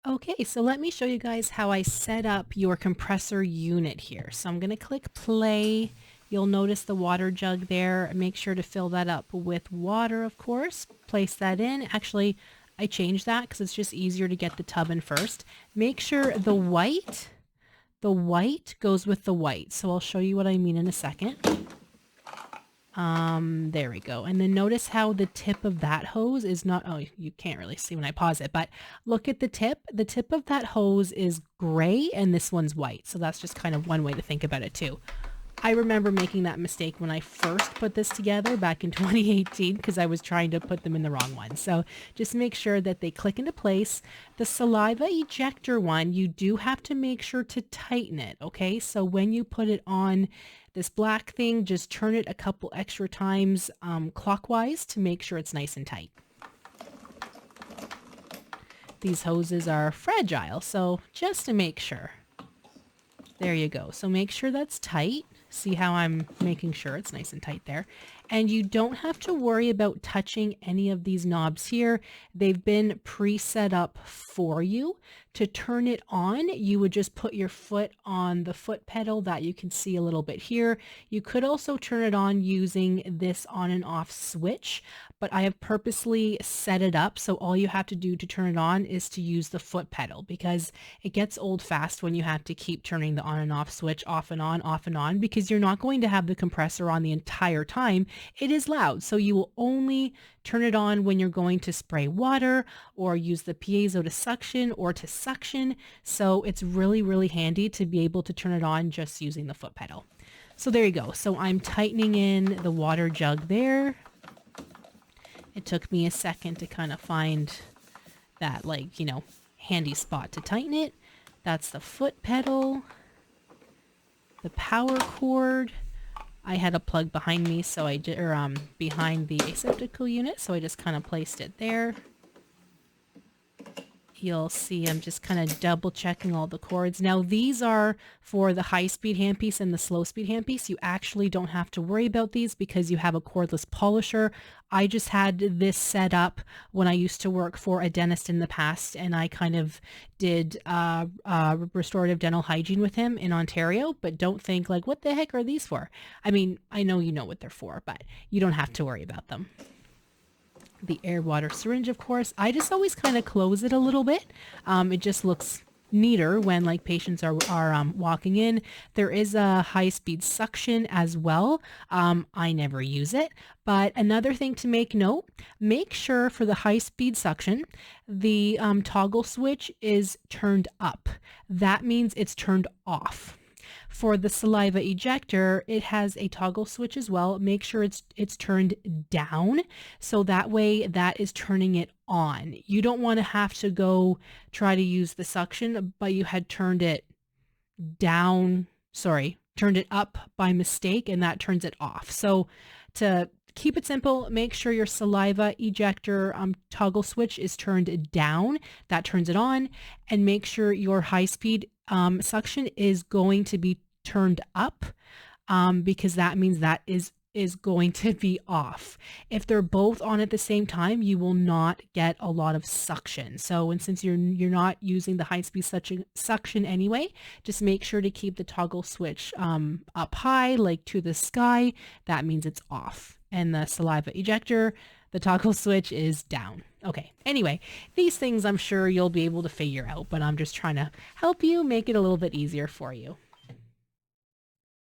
Okay, so let me show you guys how I set up your compressor unit here. So I'm going to click play. You'll notice the water jug there. Make sure to fill that up with water, of course. Place that in. Actually, I changed that because it's just easier to get the tub in first. Make sure the white goes with the white. So I'll show you what I mean in a second. There we go. And then notice how the tip of that hose is not, oh, you can't really see when I pause it, but look at the tip. The tip of that hose is gray and this one's white. So that's just kind of one way to think about it too. I remember making that mistake when I first put this together back in 2018 because I was trying to put them in the wrong one. So just make sure that they click into place. The saliva ejector one, you do have to make sure to tighten it, okay? So when you put it on this black thing, just turn it a couple extra times clockwise to make sure it's nice and tight. These hoses are fragile, so just to make sure. There you go. So make sure that's tight. See how I'm making sure it's nice and tight there. And you don't have to worry about touching any of these knobs here. They've been pre-set up for you. To turn it on, you would just put your foot on the foot pedal that you can see a little bit here. You could also turn it on using this on and off switch, but I have purposely set it up so all you have to do to turn it on is to use the foot pedal because it gets old fast when you have to keep turning the on and off switch off and on because you're not going to have the compressor on the entire time. It is loud, so you will only turn it on when you're going to spray water or use the piezo to suction or to suction. So it's really, really handy to be able to turn it on just using the foot pedal. So there you go. So I'm tightening in the water jug there. It took me a second to kind of find that, like, you know, handy spot to tighten it. That's the foot pedal, the power cord. I had a plug behind me, so I did, or behind the Aseptico unit, so I just kind of placed it there. You'll see I'm just kind of double checking all the cords. Now these are for the high-speed handpiece and the slow-speed handpiece. You actually don't have to worry about these because you have a cordless polisher. I just had this set up when I used to work for a dentist in the past, and I kind of did restorative dental hygiene with him in Ontario, but don't think like, what the heck are these for? I mean, I know you know what they're for, but you don't have to worry about them. The air water syringe, of course. I just always kind of close it a little bit. It just looks neater when like patients are walking in. There is a high-speed suction as well. I never use it, but another thing to make note, make sure for the high-speed suction, the toggle switch is turned up. That means it's turned off. For the saliva ejector, it has a toggle switch as well. Make sure it's turned down, so that way that is turning it on. You don't want to have to go try to use the suction, but you had turned it down, turned it up by mistake, and that turns it off. So to keep it simple, make sure your saliva ejector toggle switch is turned down. That turns it on. And make sure your high-speed suction is going to be turned up because that means that is going to be off. If they're both on at the same time, you will not get a lot of suction. So, and since you're not using the high-speed suction anyway, just make sure to keep the toggle switch up high, like to the sky. That means it's off. And the saliva ejector, the toggle switch is down. Okay, anyway, these things I'm sure you'll be able to figure out, but I'm just trying to help you make it a little bit easier for you.